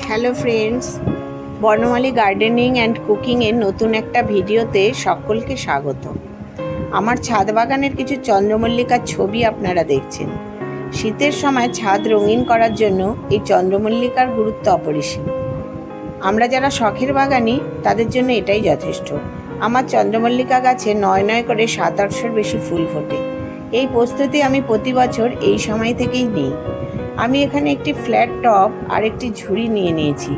Hello friends, বর্ণমালী gardening and কুকিংয়ের নতুন একটা ভিডিওতে সকলকে স্বাগত। আমার ছাদ বাগানের কিছু চন্দ্রমল্লিকার ছবি আপনারা দেখছেন। শীতের সময় ছাদ রঙিন করার জন্য এই চন্দ্রমল্লিকার গুরুত্ব অপরিসীম। আমরা যারা শখের বাগানি তাদের জন্য এটাই যথেষ্ট। আমার চন্দ্রমল্লিকা গাছে ৯ করে ৭-৮০০ বেশি ফুল ফোটে। এই প্রস্তুতি আমি প্রতি বছর এই সময় থেকেই নিই। আমি এখানে একটি ফ্ল্যাট টব আর একটি ঝুড়ি নিয়ে নিয়েছি।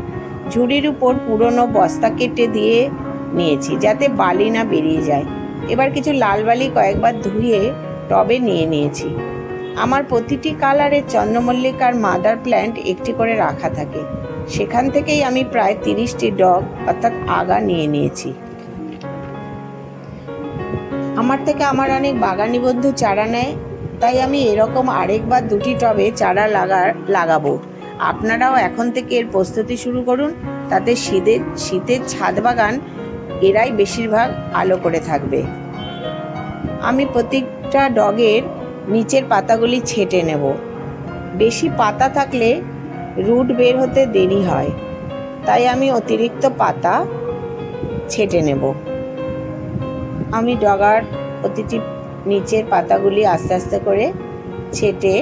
ঝুড়ির উপর পুরনো বস্তা কেটে দিয়ে নিয়েছি যাতে বালি না বেরিয়ে যায়। এবার কিছু লাল বালি কয়েকবার ধুয়ে টবে নিয়ে নিয়েছি। আমার প্রতিটি কালারের চন্দ্রমল্লিকার মাদার প্ল্যান্ট একটি করে রাখা থাকে। সেখান থেকেই আমি প্রায় 30টি ডগ অর্থাৎ আগা নিয়ে নিয়েছি। আমার থেকে আমার অনেক বাগানি বন্ধু চারা নেয়, তাই আমি এরকম আরেকবার 2টি টবে চারা লাগাবো। আপনারাও এখন থেকে এর প্রস্তুতি শুরু করুন, তাতে শীতের ছাদ বাগান এরাই বেশিরভাগ আলো করে থাকবে। আমি প্রত্যেকটা ডগের নিচের পাতাগুলি ছেঁটে নেব। বেশি পাতা থাকলে রুট বের হতে দেরি হয়, তাই আমি অতিরিক্ত পাতা ছেঁটে নেব। আমি ডগার প্রতিটি নিচের পাতাগুলি আস্তে আস্তে করে ছেঁটে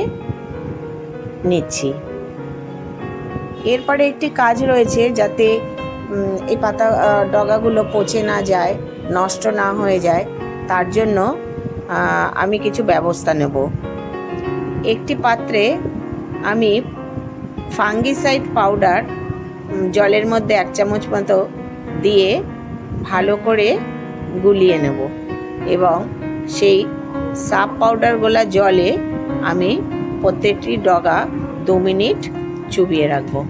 নিচ্ছি। এরপরে একটি কাজ রয়েছে, যাতে এই ডগাগুলো পচে না যায়, নষ্ট না হয়ে যায়, তার জন্য আমি কিছু ব্যবস্থা নেব। একটি পাত্রে আমি ফাঙ্গিসাইড পাউডার জলের মধ্যে 1 চামচ মতো দিয়ে ভালো করে গুলিয়ে নেব এবং সেই সাব পাউডার গোলা জলে আমি প্রত্যেকটি ডগা 2 মিনিট চুবিয়ে রাখবো।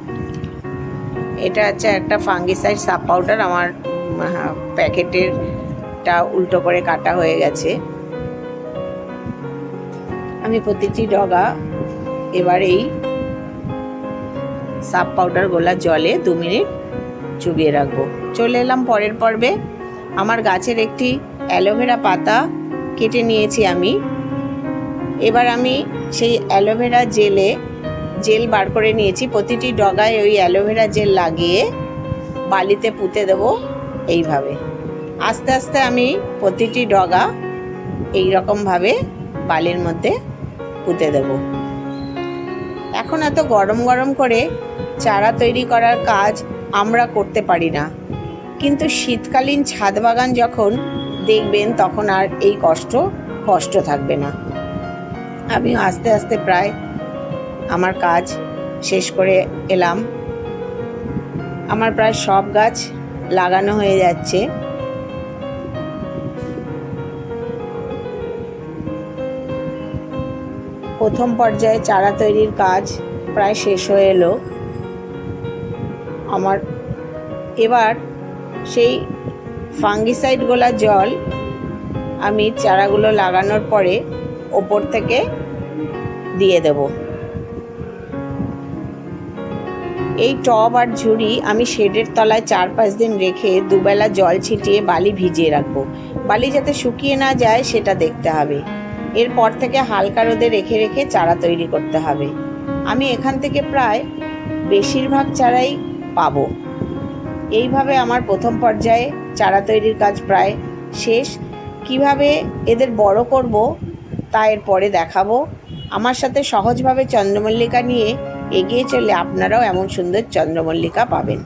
এটা হচ্ছে একটা ফাঙ্গিসাইড সাব পাউডার। আমার প্যাকেটেরটা উল্টো করে কাটা হয়ে গেছে। আমি প্রতিটি ডগা এবার এই সাব পাউডার গোলা জলে 2 মিনিট চুবিয়ে রাখবো। চলে এলাম পরের পর্বে। আমার গাছের একটি অ্যালোভেরা পাতা কেটে নিয়েছি আমি। এবার আমি সেই অ্যালোভেরা জেল বার করে নিয়েছি। প্রতিটি ডগায় ওই অ্যালোভেরা জেল লাগিয়ে বালিতে পুঁতে দেবো এইভাবে। আস্তে আস্তে আমি প্রতিটি ডগা এইরকমভাবে বালির মধ্যে পুঁতে দেব। এখন এত গরম গরম করে চারা তৈরি করার কাজ আমরা করতে পারি না, কিন্তু শীতকালীন ছাদ বাগান যখন দেখবেন তখন আর এই কষ্ট থাকবে না। আমি আস্তে আস্তে প্রায় আমার কাজ শেষ করে এলাম। আমার প্রায় সব গাছ লাগানো হয়ে যাচ্ছে। প্রথম পর্যায়ে চারা তৈরির কাজ প্রায় শেষ হয়ে এলো আমার। এবার সেই ফাঙ্গিসাইড গোলা জল আমি চারাগুলো লাগানোর পরে ওপর থেকে দিয়ে দেব। এই টব আর ঝুড়ি আমি শেডের তলায় 4-5 দিন রেখে দুবেলা জল ছিটিয়ে বালি ভিজিয়ে রাখবো। বালি যাতে শুকিয়ে না যায় সেটা দেখতে হবে। এরপর থেকে হালকা রোদে রেখে রেখে চারা তৈরি করতে হবে। আমি এখান থেকে প্রায় বেশিরভাগ চারাই পাবো। এইভাবে আমার প্রথম পর্যায়ে চারা তৈরির কাজ প্রায় শেষ। কিভাবে এদের বড় করব তা এর পরে দেখাবো। আমার সাথে সহজভাবে চন্দ্রমল্লিকা নিয়ে এগিয়ে চলে আপনারাও এমন সুন্দর চন্দ্রমল্লিকা পাবেন।